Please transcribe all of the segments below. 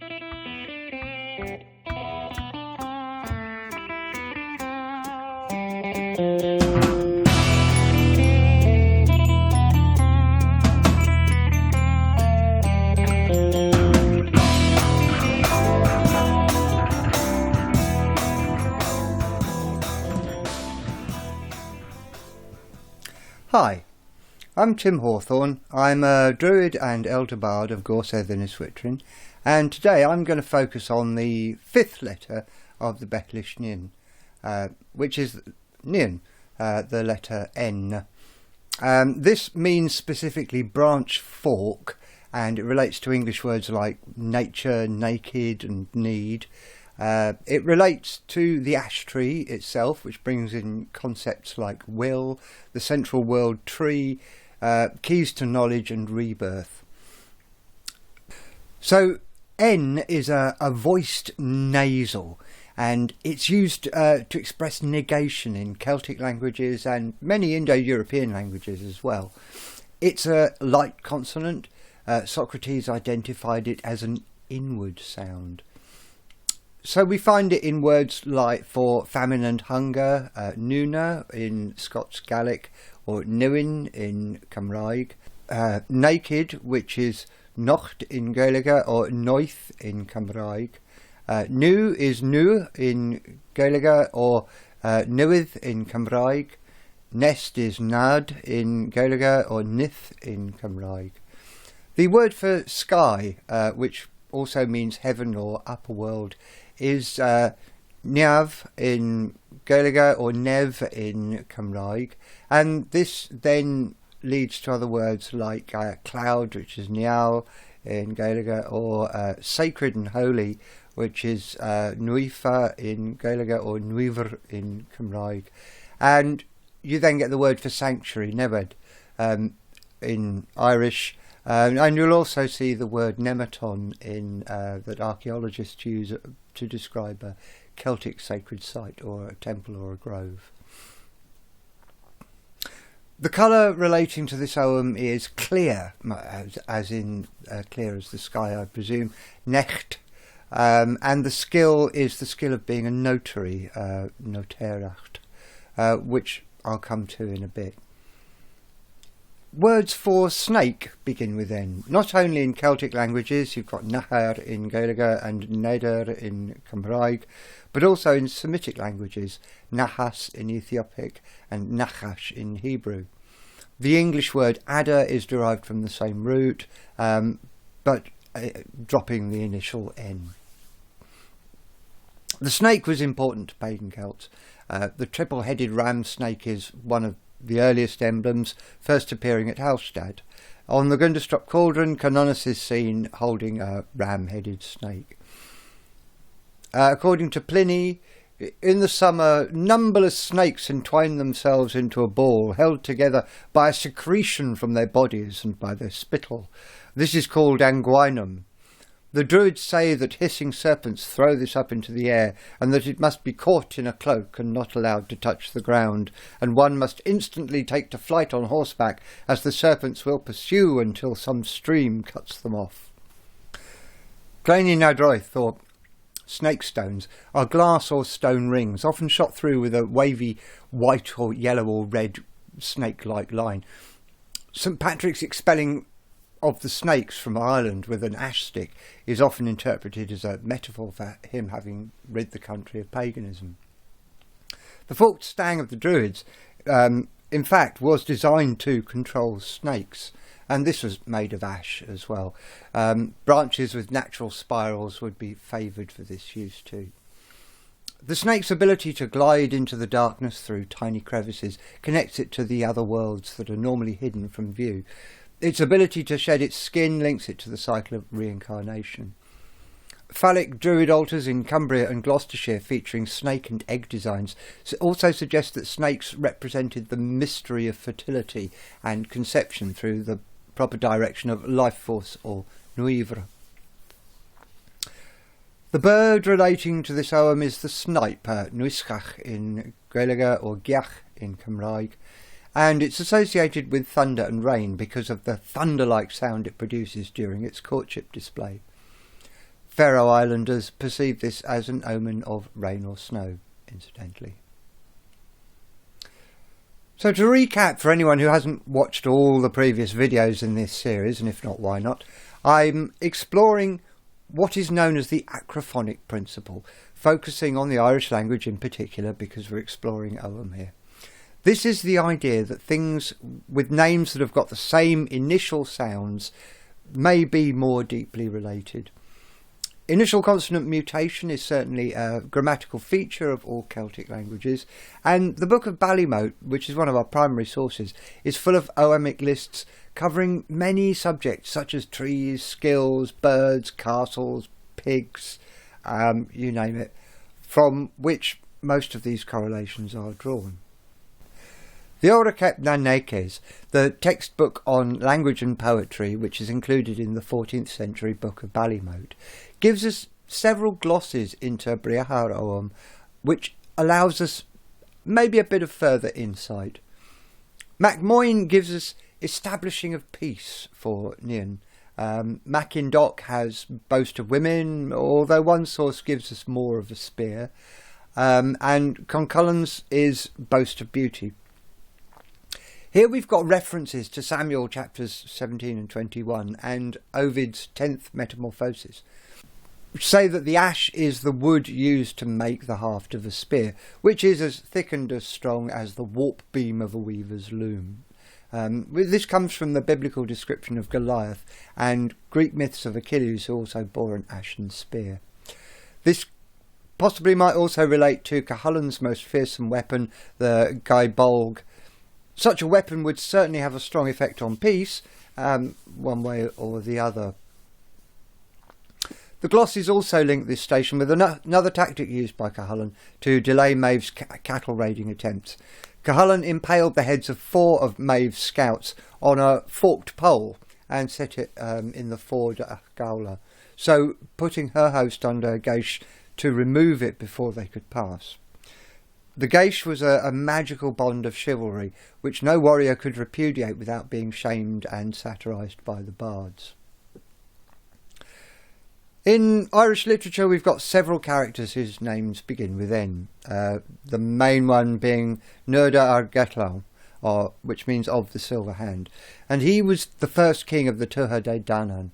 Hi, I'm Tim Hawthorne. I'm a Druid and Elder Bard of Gorsedd and Yswitrin, and today I'm going to focus on the fifth letter of the Beccles Nion, which is Nion, the letter N. This means specifically branch fork, and it relates to English words like nature, naked and need. It relates to the ash tree itself, which brings in concepts like will, the central world tree, keys to knowledge and rebirth. So N is a voiced nasal, and it's used to express negation in Celtic languages and many Indo-European languages as well. It's a light consonant. Socrates identified it as an inward sound. So we find it in words like for famine and hunger, nuna in Scots Gaelic, or nuin in Cymraeg, naked, which is nocht in Gaelic, or noith in Cymraeg. Nu is nu in Gaelic, or nuith in Cymraeg. Nest is nad in Gaelic, or nith in Cymraeg. The word for sky, which also means heaven or upper world, is neaf in Gaelic or nev in Cymraeg, and this then leads to other words like cloud, which is niall in Gaelic, or sacred and holy, which is nuifa in Gaelic or nuiver in Cymraeg. And you then get the word for sanctuary, neved, in Irish. And you'll also see the word nematon in that archaeologists use to describe a Celtic sacred site or a temple or a grove. The colour relating to this Ogham is clear, as in clear as the sky, I presume, necht, and the skill is the skill of being a notary, noteracht, which I'll come to in a bit. Words for snake begin with N. Not only in Celtic languages, you've got nahar in Gaelic and neder in Cymraeg, but also in Semitic languages, nahas in Ethiopic and nachash in Hebrew. The English word adder is derived from the same root, but dropping the initial N. The snake was important to pagan Celts. The triple-headed ram snake is one of the earliest emblems, first appearing at Alpsdake. On the Gunderstrop cauldron, Canonicus is seen holding a ram-headed snake. According to Pliny, in the summer, numberless snakes entwine themselves into a ball, held together by a secretion from their bodies and by their spittle. This is called anguinum. The Druids say that hissing serpents throw this up into the air, and that it must be caught in a cloak and not allowed to touch the ground, and one must instantly take to flight on horseback, as the serpents will pursue until some stream cuts them off. Glaini nadroith, or snake stones, are glass or stone rings, often shot through with a wavy white or yellow or red snake-like line. St. Patrick's expelling of the snakes from Ireland with an ash stick is often interpreted as a metaphor for him having rid the country of paganism. The forked stang of the Druids, in fact, was designed to control snakes, and this was made of ash as well. Branches with natural spirals would be favoured for this use too. The snake's ability to glide into the darkness through tiny crevices connects it to the other worlds that are normally hidden from view. Its ability to shed its skin links it to the cycle of reincarnation. Phallic Druid altars in Cumbria and Gloucestershire featuring snake and egg designs also suggest that snakes represented the mystery of fertility and conception through the proper direction of life force or nuivre. The bird relating to this Ogham is the snipe, nuischach in Gaeilge or giach in Cymraeg, and it's associated with thunder and rain because of the thunder-like sound it produces during its courtship display. Faroe Islanders perceive this as an omen of rain or snow, incidentally. So to recap, for anyone who hasn't watched all the previous videos in this series, and if not, why not, I'm exploring what is known as the acrophonic principle, focusing on the Irish language in particular because we're exploring Ogham here. This is the idea that things with names that have got the same initial sounds may be more deeply related. Initial consonant mutation is certainly a grammatical feature of all Celtic languages, and the Book of Ballymote, which is one of our primary sources, is full of Oghamic lists covering many subjects such as trees, skills, birds, castles, pigs, you name it, from which most of these correlations are drawn. The Ogham na Néices, the textbook on language and poetry, which is included in the 14th century Book of Ballymote, gives us several glosses into Briahar Ogham, which allows us maybe a bit of further insight. MacMoyne gives us establishing of peace for Nion. Macindoc has boast of women, although one source gives us more of a spear, and Concullen's is boast of beauty. Here we've got references to Samuel chapters 17 and 21 and Ovid's 10th Metamorphosis, which say that the ash is the wood used to make the haft of a spear, which is as thick and as strong as the warp beam of a weaver's loom. This comes from the biblical description of Goliath and Greek myths of Achilles, who also bore an ashen spear. This possibly might also relate to Cuchulainn's most fearsome weapon, the Gaebolg. Such a weapon would certainly have a strong effect on peace, one way or the other. The glosses also link this station with another tactic used by Cuchulainn to delay Maeve's cattle raiding attempts. Cuchulainn impaled the heads of 4 of Maeve's scouts on a forked pole and set it in the ford at Gowla, so putting her host under Gaish to remove it before they could pass. The Gaish was a magical bond of chivalry, which no warrior could repudiate without being shamed and satirised by the bards. In Irish literature we've got several characters whose names begin with N, the main one being Nuada ar Getlau, which means of the silver hand, and he was the first king of the Tuatha De Danann.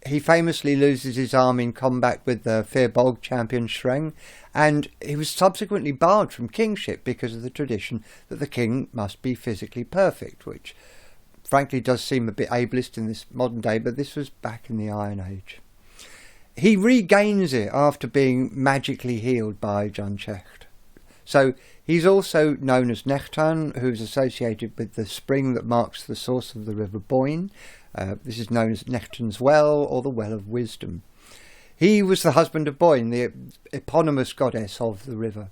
He famously loses his arm in combat with the Firbog champion Shreng, and he was subsequently barred from kingship because of the tradition that the king must be physically perfect, which frankly does seem a bit ableist in this modern day, but this was back in the Iron Age. He regains it after being magically healed by John Shecht. So he's also known as Nechtan, who's associated with the spring that marks the source of the River Boyne. This is known as Nechtan's Well, or the Well of Wisdom. He was the husband of Boyne, the eponymous goddess of the river.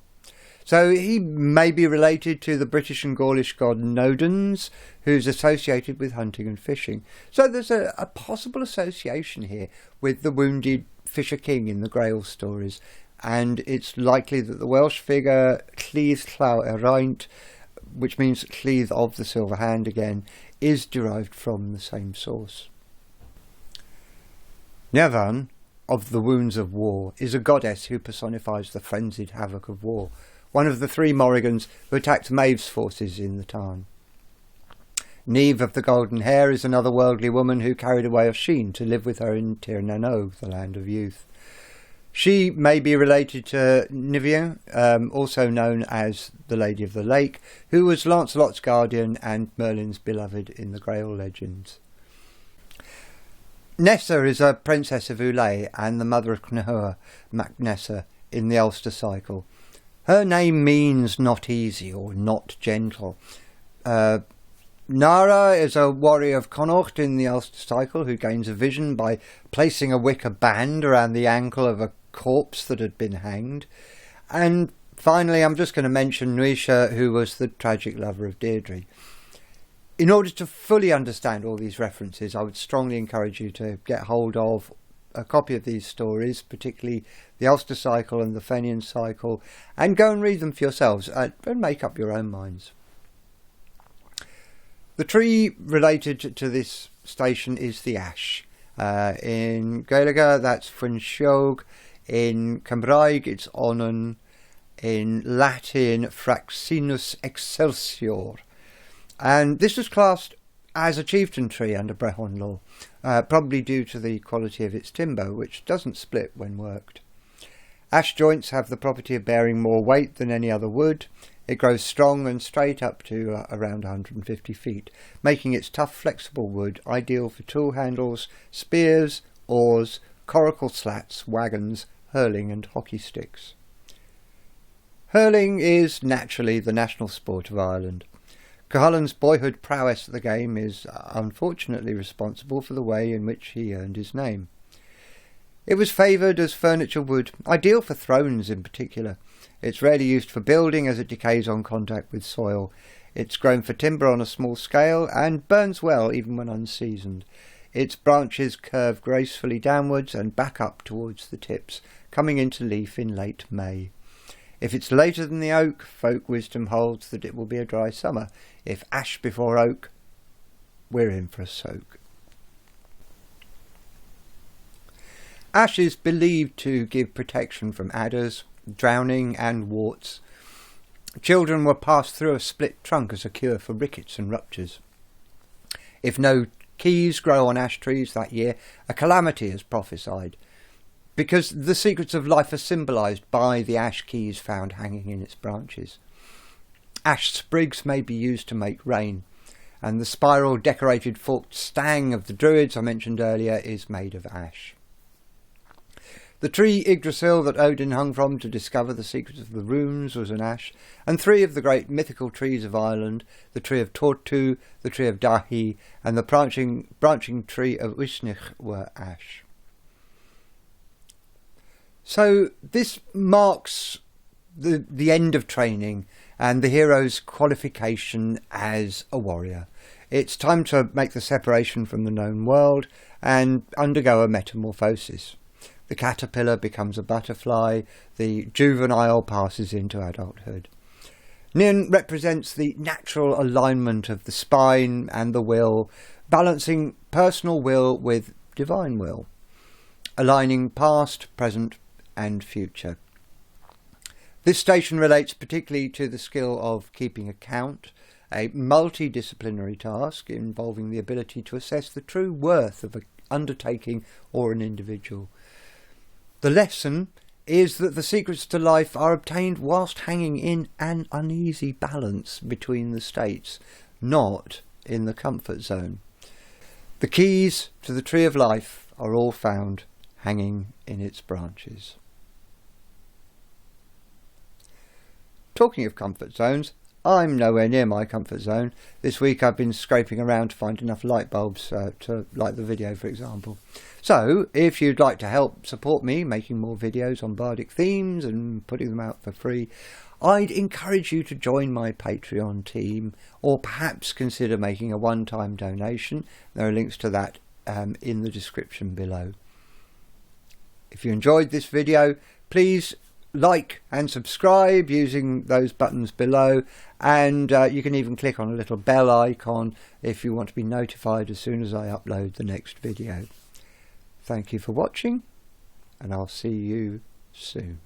So he may be related to the British and Gaulish god Nodens, who's associated with hunting and fishing. So there's a possible association here with the wounded Fisher King in the Grail stories, and it's likely that the Welsh figure Cleith Llaw Eraint, which means Cleith of the Silver Hand again, is derived from the same source. Nevan, of the Wounds of War, is a goddess who personifies the frenzied havoc of war, one of the 3 Morrigans who attacked Maeve's forces in the Tarn. Niamh of the Golden Hair is another worldly woman who carried away Oisin to live with her in Tir Nanog, the land of youth. She may be related to Nion, also known as the Lady of the Lake, who was Lancelot's guardian and Merlin's beloved in the Grail legends. Nessa is a princess of Ulay and the mother of Cnehua, Mac Nessa, in the Ulster cycle. Her name means not easy or not gentle. Nara is a warrior of Connacht in the Ulster cycle who gains a vision by placing a wicker band around the ankle of a corpse that had been hanged. And finally, I'm just going to mention Nuisha, who was the tragic lover of Deirdre. In order to fully understand all these references, I would strongly encourage you to get hold of a copy of these stories, particularly the Ulster cycle and the Fenian cycle, and go and read them for yourselves and make up your own minds. The tree related to this station is the ash, In Gaeilge, that's Fwynsiog. In Cymraeg, it's Onan. In Latin, Fraxinus Excelsior. And this was classed as a chieftain tree under Brehon law, probably due to the quality of its timber, which doesn't split when worked. Ash joints have the property of bearing more weight than any other wood. It grows strong and straight up to around 150 feet, making its tough, flexible wood ideal for tool handles, spears, oars, coracle slats, wagons, hurling and hockey sticks. Hurling is naturally the national sport of Ireland. Cullen's boyhood prowess at the game is unfortunately responsible for the way in which he earned his name. It was favoured as furniture wood, ideal for thrones in particular. It's rarely used for building as it decays on contact with soil. It's grown for timber on a small scale and burns well even when unseasoned. Its branches curve gracefully downwards and back up towards the tips, coming into leaf in late May. If it's later than the oak, folk wisdom holds that it will be a dry summer. If ash before oak, we're in for a soak. Ash is believed to give protection from adders, drowning and warts. Children were passed through a split trunk as a cure for rickets and ruptures. If no keys grow on ash trees that year, a calamity is prophesied, because the secrets of life are symbolised by the ash keys found hanging in its branches. Ash sprigs may be used to make rain, and the spiral decorated forked stang of the Druids I mentioned earlier is made of ash. The tree Yggdrasil that Odin hung from to discover the secrets of the runes was an ash, and 3 of the great mythical trees of Ireland, the tree of Tortu, the tree of Dahi, and the branching tree of Uisnich were ash. So this marks the end of training and the hero's qualification as a warrior. It's time to make the separation from the known world and undergo a metamorphosis. The caterpillar becomes a butterfly, the juvenile passes into adulthood. Nion represents the natural alignment of the spine and the will, balancing personal will with divine will, aligning past, present and future. This station relates particularly to the skill of keeping account, a multidisciplinary task involving the ability to assess the true worth of an undertaking or an individual. The lesson is that the secrets to life are obtained whilst hanging in an uneasy balance between the states, not in the comfort zone. The keys to the tree of life are all found hanging in its branches. Talking of comfort zones, I'm nowhere near my comfort zone. This week I've been scraping around to find enough light bulbs to light the video, for example. So, if you'd like to help support me making more videos on bardic themes and putting them out for free, I'd encourage you to join my Patreon team, or perhaps consider making a one-time donation. There are links to that in the description below. If you enjoyed this video, please like and subscribe using those buttons below, and you can even click on a little bell icon if you want to be notified as soon as I upload the next video. Thank you for watching, and I'll see you soon.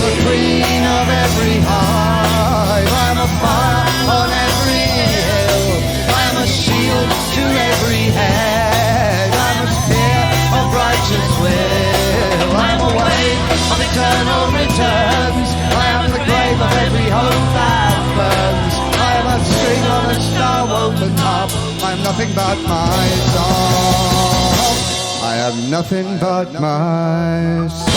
The queen of every hive, I'm a fire on every hill, I'm a shield to every head, I'm a spear of righteous will, I'm a wave of eternal returns, I am the grave of every hope that burns, I am a string on a star-woven harp, I am nothing but my song, I am nothing but my song.